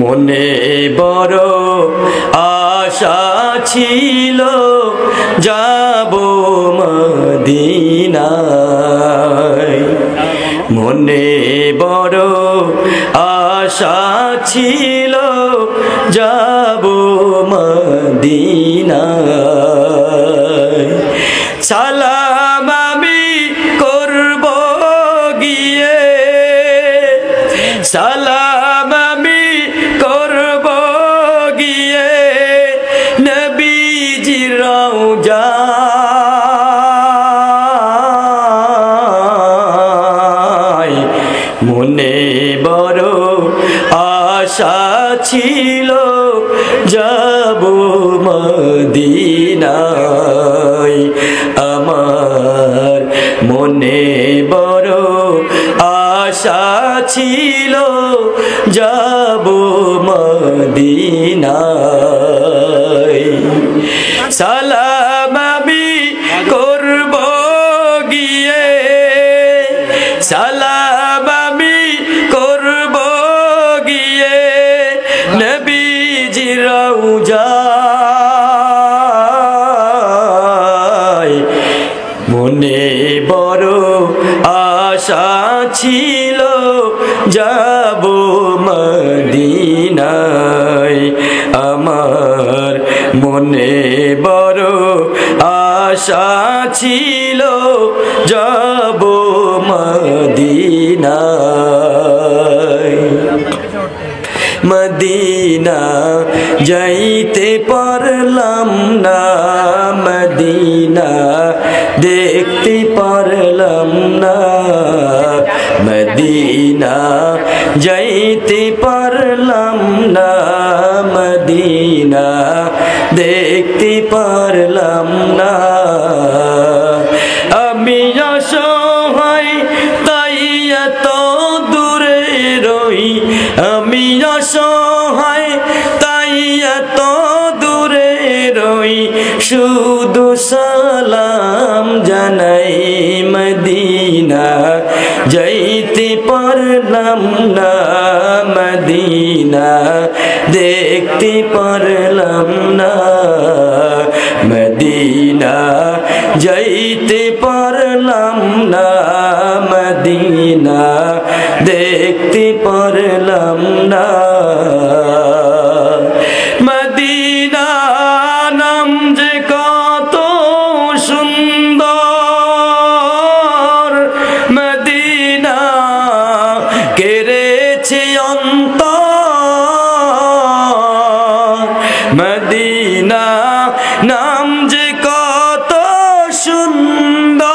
মনে বড় আশা ছিল যাব মদিনায়, মনে বড় আশা ছিল যাব মদিনায়। সালাম আমি করব গিয়ে, সালাম আমি করব গিয়ে নবীজির রওজায়, মনে বড় আশা ছিল যাব মদিনায়। আমার মনে বড় আশা ছিল যাব মদিনায়। সালাম আমি করব গিয়ে, সালাম আমি করব গিয়ে নবীজির রওজায়, মনে বড় আশা ছিল যাব মদিনায়। আমার মনে বড় আশা ছিল যাব মদিনায়। মদিনা যাইতে পারলাম না, মদিনা দেখতে পারলাম না, মদিনা যাইতে পারলাম না, মদিনা দেখতে পারলাম না। আমি অসহায় তাই এত দূরে রই, আমি অসহায় তাই এত দূরে রই, শুধু সালাম জানাই মদিনা যাইতে পারলাম না, মদিনা দেখতে পারলাম না, মদিনা যাইতে পারলাম না, মদিনা দেখতে পারলাম না। মদিনা নাম যে কত সুন্দর, মদিনা কেড়েছে অন্তর, মদিনা নাম যে কত সুন্দর,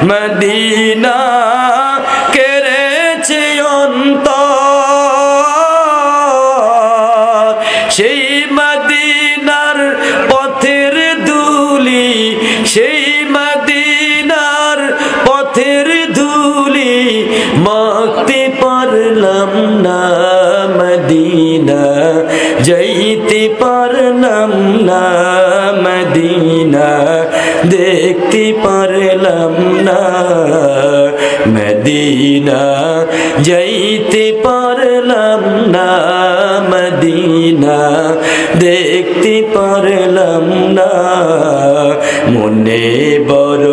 মদিনা কেড়েছে অন্তর। সেই মদিনার পথের ধুলি, সেই মদিনার পথের ধুলি মাখতে পারলাম না, মদিনা যাইতে পারলাম না, মদিনা দেখতে পারলাম না, মদিনা যাইতে পারলাম না, মদিনা দেখতে পারলাম না। মনে বড়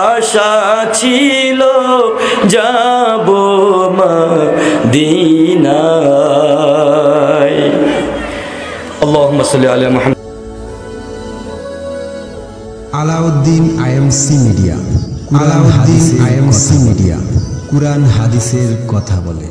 আশা ছিল যাব মদিনায়। আল্লাহুম্মা সাল্লি আলা Muhammad. Alauddin IMC media, Alauddin IMC media Quran হাদিসের কথা বলে।